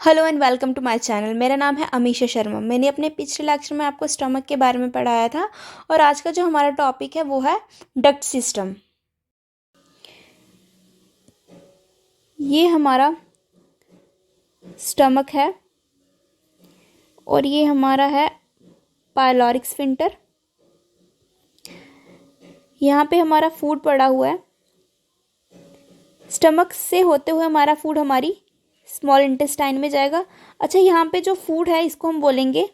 Hello and welcome to my channel. मेरा नाम है अमीशा शर्मा। मैंने अपने पिछले लेक्चर में आपको स्टमक के बारे में पढ़ाया था और आज का जो हमारा टॉपिक है वो है डक्ट सिस्टम। ये हमारा स्टमक है और ये हमारा है पायलोरिक स्फिंक्टर। यहाँ पे हमारा फूड पड़ा हुआ है। स्टमक से होते हुए हमारा फूड हमारी स्मॉल इंटेस्टाइन में जाएगा। अच्छा, यहाँ पे जो फूड है इसको हम बोलेंगे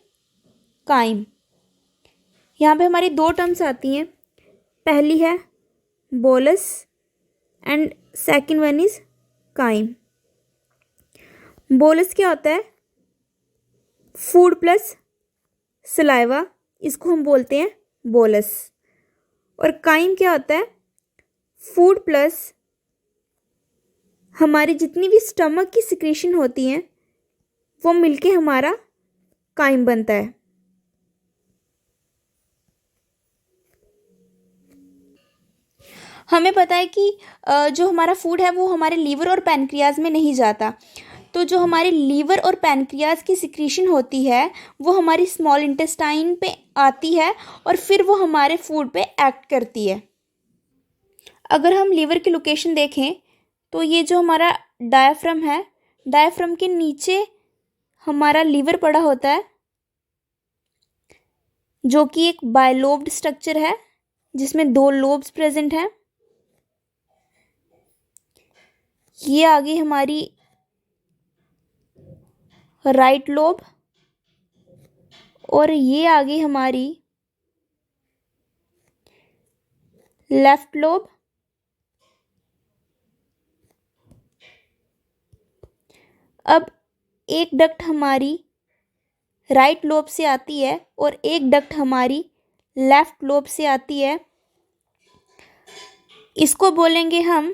काइम। यहाँ पे हमारी दो टर्म्स आती हैं। पहली है bolus and second one is chyme. Bolus क्या होता है? फूड प्लस सलाइवा, इसको हम बोलते हैं बोलस। और काइम क्या होता है? फूड प्लस हमारी जितनी भी स्टमक की सिक्रीशन होती हैं वो मिलके हमारा काइम बनता है। हमें पता है कि जो हमारा फूड है वो हमारे लीवर और पैनक्रियाज में नहीं जाता, तो जो हमारी लीवर और पैनक्रियाज की सिक्रीशन होती है वो हमारी स्मॉल इंटेस्टाइन पे आती है और फिर वो हमारे फूड पे एक्ट करती है। अगर हम लीवर की लोकेशन देखें तो ये जो हमारा डायाफ्राम है, डायाफ्राम के नीचे हमारा लीवर पड़ा होता है जो कि एक बायलोब्ड स्ट्रक्चर है जिसमें दो लोब्स प्रेजेंट हैं। ये आ गई हमारी राइट लोब और ये आ गई हमारी लेफ्ट लोब। अब एक डक्ट हमारी राइट लोब से आती है और एक डक्ट हमारी लेफ्ट लोब से आती है। इसको बोलेंगे हम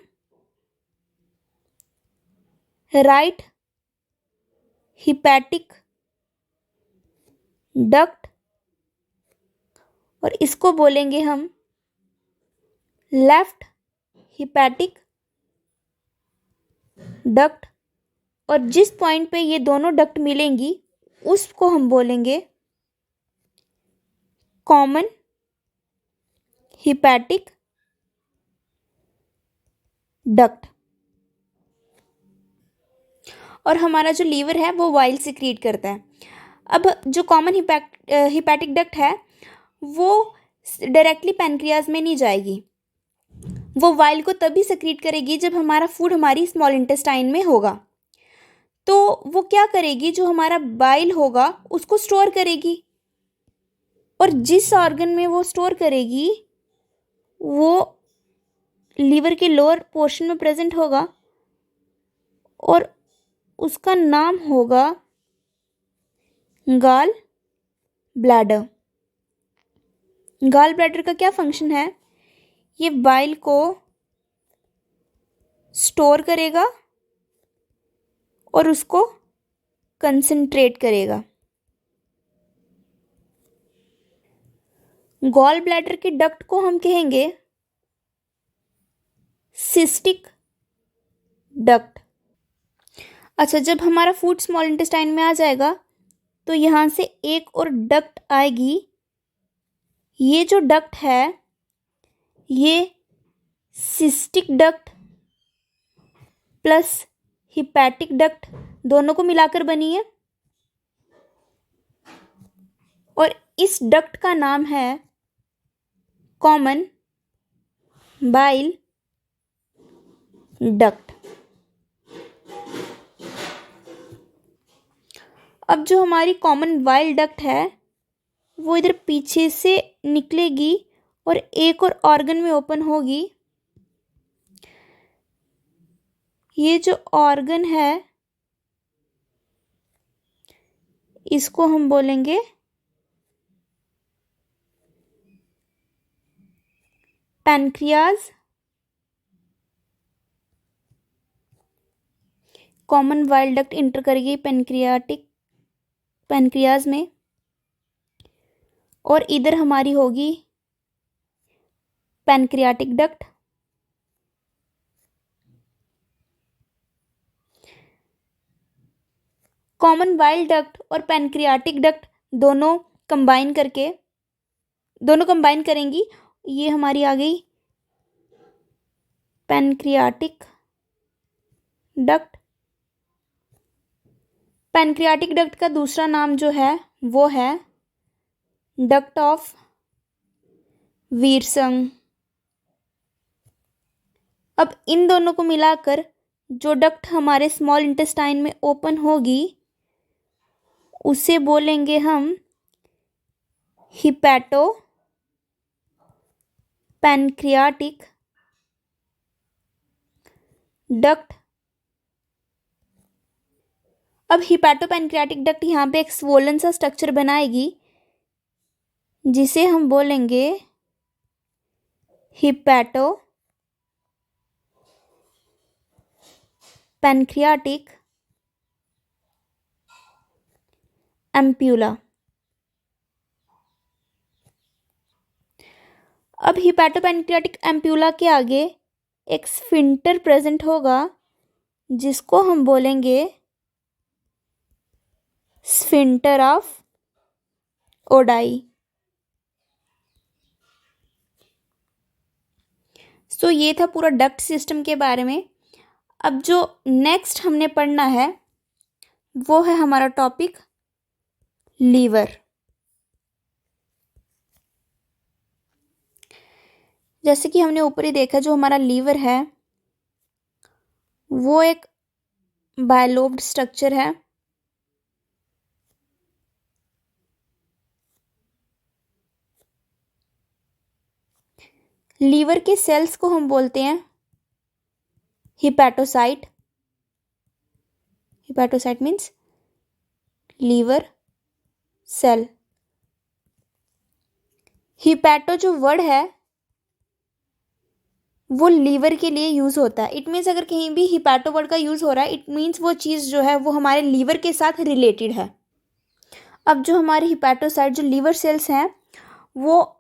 राइट हिपैटिक डक्ट और इसको बोलेंगे हम लेफ्ट हिपैटिक डक्ट। और जिस पॉइंट पे ये दोनों डक्ट मिलेंगी उसको हम बोलेंगे कॉमन हिपैटिक डक्ट। और हमारा जो लीवर है वो वाइल सिक्रीट करता है। अब जो कॉमन हिपैटिक डक्ट है वो डायरेक्टली पैनक्रियाज में नहीं जाएगी, वो वाइल को तभी सिक्रीट करेगी जब हमारा फूड हमारी स्मॉल इंटेस्टाइन में होगा। तो वो क्या करेगी, जो हमारा बाइल होगा उसको स्टोर करेगी और जिस ऑर्गन में वो स्टोर करेगी वो लीवर के लोअर पोर्शन में प्रेजेंट होगा और उसका नाम होगा गाल ब्लैडर। गाल ब्लैडर का क्या फंक्शन है? ये बाइल को स्टोर करेगा और उसको कंसंट्रेट करेगा। गॉल ब्लैडर के डक्ट को हम कहेंगे सिस्टिक डक्ट। अच्छा, जब हमारा फूड स्मॉल इंटेस्टाइन में आ जाएगा तो यहाँ से एक और डक्ट आएगी। ये जो डक्ट है ये cystic duct plus hepatic duct दोनों को मिलाकर बनी है और इस डक्ट का नाम है कॉमन बाइल डक्ट। अब जो हमारी कॉमन बाइल डक्ट है वो इधर पीछे से निकलेगी और एक और ऑर्गन में ओपन होगी। ये जो ऑर्गन है इसको हम बोलेंगे pancreas. Common bile duct inter करेगी पैनक्रियाज में और इधर हमारी होगी pancreatic duct. Common bile duct और पैनक्रियाटिक डक्ट दोनों कंबाइन करेंगी। ये हमारी आ गई पैनक्रियाटिक डक्ट। पैनक्रियाटिक डक्ट का दूसरा नाम जो है वो है डक्ट ऑफ वीरसंग। अब इन दोनों को मिलाकर जो डक्ट हमारे स्मॉल इंटेस्टाइन में ओपन होगी उसे बोलेंगे हम हिपैटो पैनक्रियाटिक डक्ट। अब हिपैटो पैनक्रियाटिक डक्ट यहाँ पे एक स्वोलन सा स्ट्रक्चर बनाएगी जिसे हम बोलेंगे हिपैटो पैनक्रियाटिक एम्प्यूला। अब हिपैटोपैनक्रियाटिक एम्प्यूला के आगे एक स्फिंक्टर प्रेजेंट होगा जिसको हम बोलेंगे स्फिंक्टर ऑफ ओडाई। सो ये था पूरा डक्ट सिस्टम के बारे में। अब जो नेक्स्ट हमने पढ़ना है वो है हमारा टॉपिक लीवर। जैसे कि हमने ऊपर ही देखा, जो हमारा लीवर है वो एक बायलोब्ड स्ट्रक्चर है। लीवर के सेल्स को हम बोलते हैं hepatocyte. Hepatocyte means liver cell. Hepato जो वर्ड है वो लीवर के लिए यूज होता है। इट मीन्स अगर कहीं भी हिपैटो वर्ड का यूज हो रहा है, इट मीन्स वो चीज़ जो है वो हमारे लीवर के साथ रिलेटेड है। अब जो हमारे हिपैटोसाइट जो लीवर सेल्स हैं वो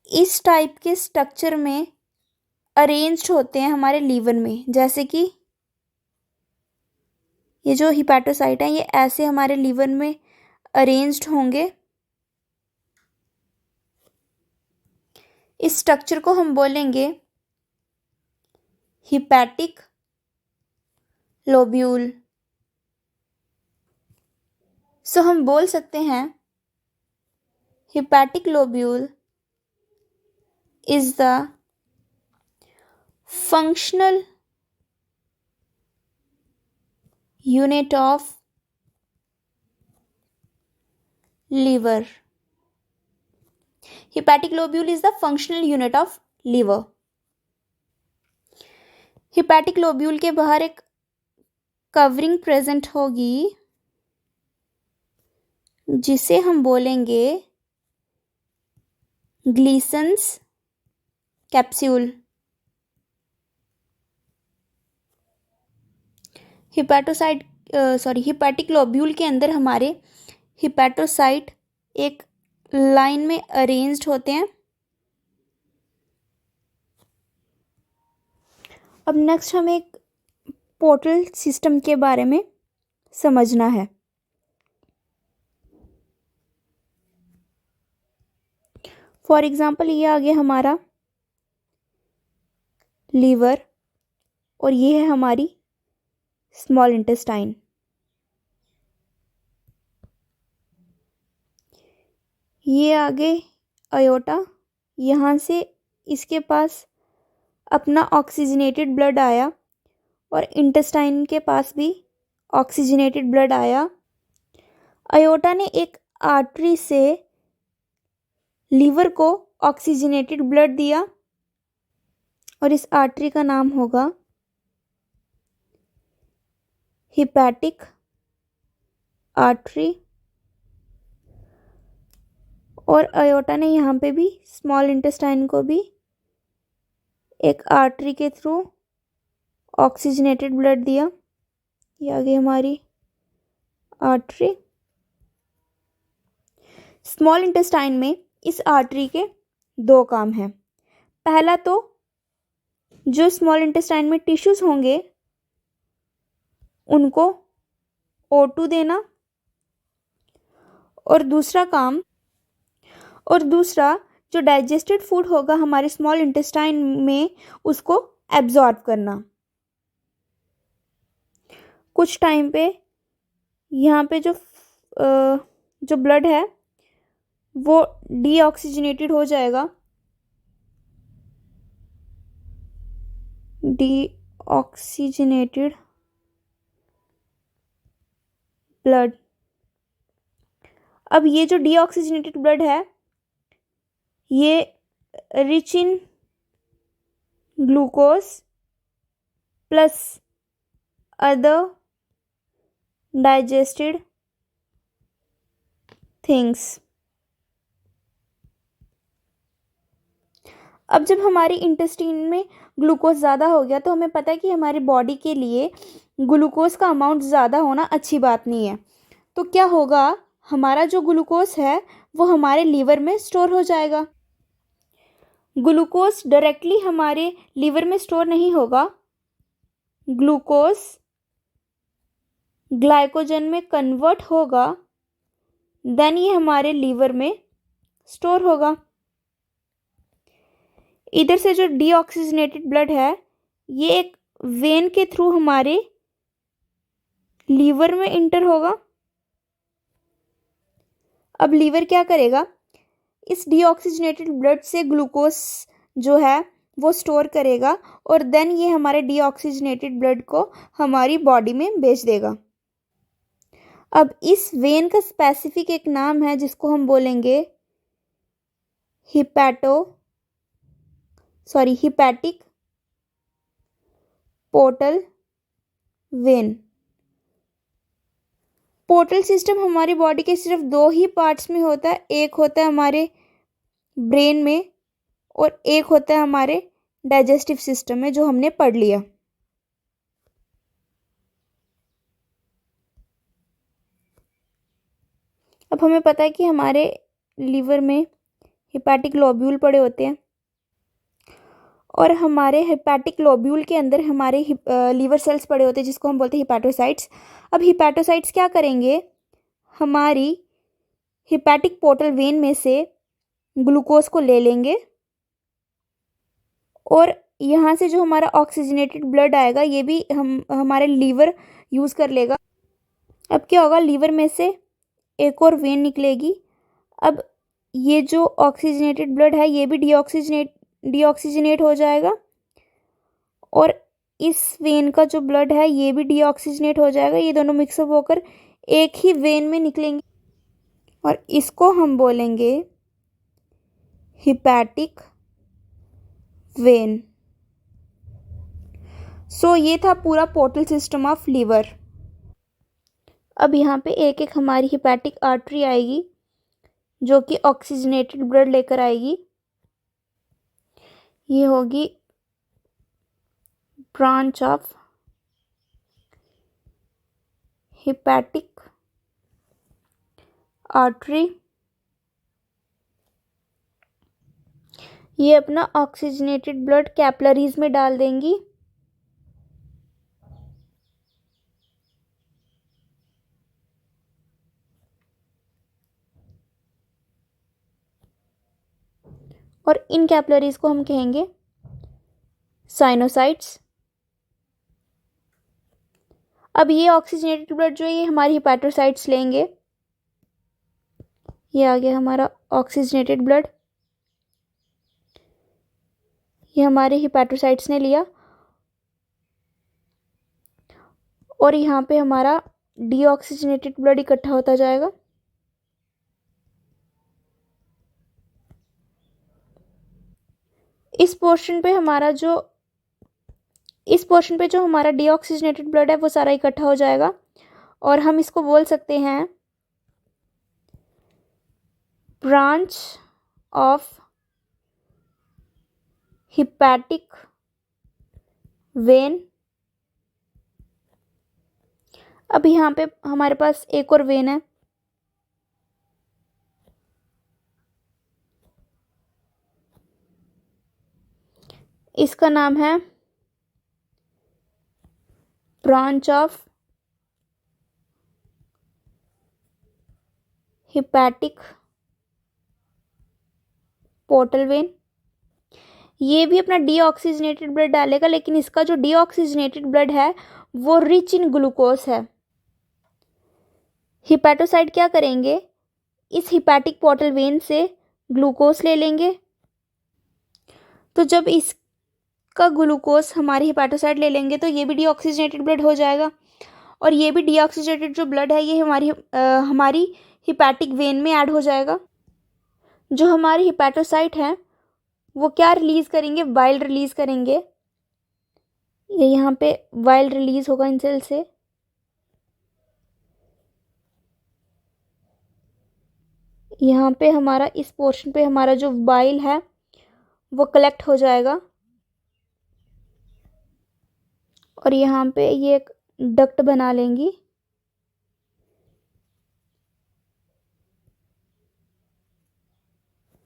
इस टाइप के स्ट्रक्चर में अरेंज्ड होते हैं हमारे लीवर में। जैसे कि ये जो हिपैटोसाइट है ये ऐसे हमारे लीवर में अरेंज्ड होंगे। इस स्ट्रक्चर को हम बोलेंगे हिपैटिक लोब्यूल। सो हम बोल सकते हैं hepatic lobule is the functional unit of liver. Hepatic lobule is the functional unit of liver. Hepatic lobule के बाहर एक कवरिंग प्रेजेंट होगी जिसे हम बोलेंगे ग्लीसन्स कैप्सूल। हिपैटिक लोब्यूल के अंदर हमारे हिपैटोसाइट एक लाइन में अरेंज्ड होते हैं। अब नेक्स्ट हमें एक पोर्टल सिस्टम के बारे में समझना है। फॉर एग्जाम्पल ये आ गया हमारा लीवर और ये है हमारी स्मॉल इंटेस्टाइन। ये आगे अयोटा, यहाँ से इसके पास अपना ऑक्सीजनेटेड ब्लड आया और इंटेस्टाइन के पास भी ऑक्सीजनेटेड ब्लड आया। अयोटा ने एक आर्टरी से लीवर को ऑक्सीजनेटेड ब्लड दिया और इस आर्टरी का नाम होगा हिपैटिक आर्टरी। और अयोटा ने यहाँ पे भी स्मॉल इंटेस्टाइन को भी एक आर्टरी के थ्रू ऑक्सीजनेटेड ब्लड दिया। ये आ गई हमारी आर्टरी। स्मॉल इंटेस्टाइन में इस आर्टरी के दो काम हैं। पहला तो जो स्मॉल इंटेस्टाइन में टिश्यूज होंगे उनको O2 देना, और दूसरा जो डाइजेस्टेड फूड होगा हमारे स्मॉल इंटेस्टाइन में उसको एब्जॉर्ब करना। कुछ टाइम पे यहाँ पे जो ब्लड है वो डीऑक्सीजनेटेड हो जाएगा, डीऑक्सीजनेटेड ब्लड। अब ये जो डीऑक्सीजनेटेड ब्लड है ये rich in glucose plus other digested things. अब जब हमारी इंटेस्टाइन में ग्लूकोज ज़्यादा हो गया तो हमें पता है कि हमारी बॉडी के लिए ग्लूकोज का अमाउंट ज़्यादा होना अच्छी बात नहीं है। तो क्या होगा, हमारा जो ग्लूकोज है वो हमारे लीवर में स्टोर हो जाएगा। ग्लूकोज डायरेक्टली हमारे लीवर में स्टोर नहीं होगा, ग्लूकोज ग्लाइकोजन में कन्वर्ट होगा, देन ये हमारे लीवर में स्टोर होगा। इधर से जो डीऑक्सीजनेटेड ब्लड है ये एक वेन के थ्रू हमारे लीवर में इंटर होगा। अब लीवर क्या करेगा, इस डीऑक्सीजनेटेड ब्लड से ग्लूकोज जो है वो स्टोर करेगा और देन ये हमारे डीऑक्सीजनेटेड ब्लड को हमारी बॉडी में भेज देगा। अब इस वेन का स्पेसिफिक एक नाम है जिसको हम बोलेंगे hepatic portal vein. Portal system हमारी बॉडी के सिर्फ दो ही पार्ट्स में होता है, एक होता है हमारे ब्रेन में और एक होता है हमारे डाइजेस्टिव सिस्टम में, जो हमने पढ़ लिया। अब हमें पता है कि हमारे लीवर में हिपैटिक लोब्यूल पड़े होते हैं और हमारे हिपैटिक लोब्यूल के अंदर हमारे लीवर सेल्स पड़े होते हैं जिसको हम बोलते हैं हिपैटोसाइट्स। अब हिपैटोसाइट्स क्या करेंगे, हमारी हिपैटिक पोर्टल वेन में से ग्लूकोज को ले लेंगे और यहाँ से जो हमारा ऑक्सीजनेटेड ब्लड आएगा ये भी हमारे लीवर यूज़ कर लेगा। अब क्या होगा, लीवर में से एक और वेन निकलेगी। अब ये जो ऑक्सीजनेटेड ब्लड है ये भी डीऑक्सीजनेट हो जाएगा और इस वेन का जो ब्लड है ये भी डीऑक्सीजनेट हो जाएगा। ये दोनों मिक्सअप होकर एक ही वेन में निकलेंगे और इसको हम बोलेंगे हिपैटिक वेन। सो ये था पूरा पोर्टल सिस्टम ऑफ लीवर। अब यहाँ पे एक एक हमारी हिपैटिक आर्टरी आएगी जो कि ऑक्सीजनेटेड ब्लड लेकर आएगी। ये होगी ब्रांच ऑफ हिपैटिक आर्टरी। ये अपना ऑक्सीजनेटेड ब्लड कैपिलरीज में डाल देंगी और इन कैपिलरीज को हम कहेंगे साइनोसाइट्स। अब ये ऑक्सीजनेटेड ब्लड जो है ये हमारी हिपैटोसाइट्स लेंगे। ये आ गया हमारा ऑक्सीजनेटेड ब्लड, ये हमारे हिपैटोसाइट्स ने लिया और यहाँ पे हमारा डीऑक्सीजनेटेड ब्लड इकट्ठा होता जाएगा। इस पोर्शन पे जो हमारा डीऑक्सीजनेटेड ब्लड है वो सारा इकट्ठा हो जाएगा और हम इसको बोल सकते हैं ब्रांच ऑफ हिपैटिक वेन। अब यहाँ पे हमारे पास एक और वेन है, इसका नाम है branch of hepatic portal vein, ये भी अपना डीऑक्सीजनेटेड ब्लड डालेगा, लेकिन इसका जो डीऑक्सीजनेटेड ब्लड है वो रिच इन ग्लूकोज है। हिपैटोसाइट क्या करेंगे, इस हिपैटिक पोर्टल वेन से ग्लूकोज ले लेंगे। तो जब इसका ग्लूकोज हमारे हिपैटोसाइट ले लेंगे तो ये भी डीऑक्सीजनेटेड ब्लड हो जाएगा, और ये भी डीऑक्सीजनेटेड जो ब्लड है ये हमारी हिपैटिक वेन में ऐड हो जाएगा। जो हमारे हिपैटोसाइट हैं वो क्या रिलीज करेंगे, बाइल रिलीज करेंगे। ये यहाँ पे बाइल रिलीज होगा इन सेल से। यहाँ पे हमारा इस पोर्शन पे हमारा जो बाइल है वो कलेक्ट हो जाएगा, और यहाँ पे ये एक डक्ट बना लेंगी,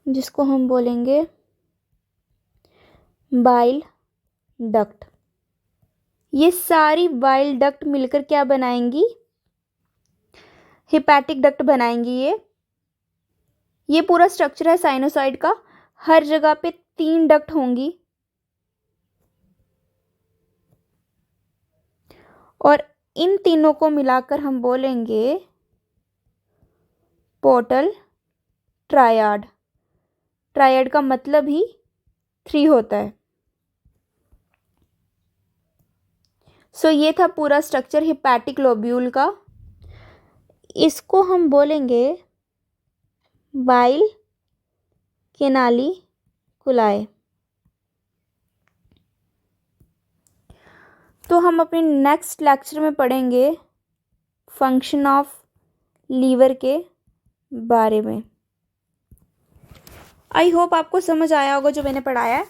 जिसको हम बोलेंगे बाइल डक्ट। ये सारी बाइल डक्ट मिलकर क्या बनाएंगी, हिपैटिक डक्ट बनाएंगी। ये पूरा स्ट्रक्चर है साइनोसाइड का। हर जगह पे 3 डक्ट होंगी, और इन तीनों को मिलाकर हम बोलेंगे पोर्टल ट्रायड। ट्रायड का मतलब ही 3 होता है। सो ये था पूरा स्ट्रक्चर हिपैटिक लोब्यूल का। इसको हम बोलेंगे बाइल कैनालिकुलाए। तो हम अपने नेक्स्ट लेक्चर में पढ़ेंगे फंक्शन ऑफ लीवर के बारे में। आई होप आपको समझ आया होगा जो मैंने पढ़ाया है।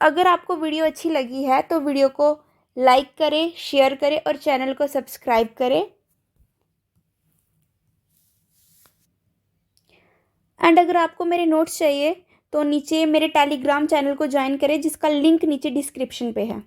अगर आपको वीडियो अच्छी लगी है तो वीडियो को लाइक करें, शेयर करें और चैनल को सब्सक्राइब करें। एंड अगर आपको मेरे नोट्स चाहिए तो नीचे मेरे टेलीग्राम चैनल को ज्वाइन करें, जिसका लिंक नीचे डिस्क्रिप्शन पे है।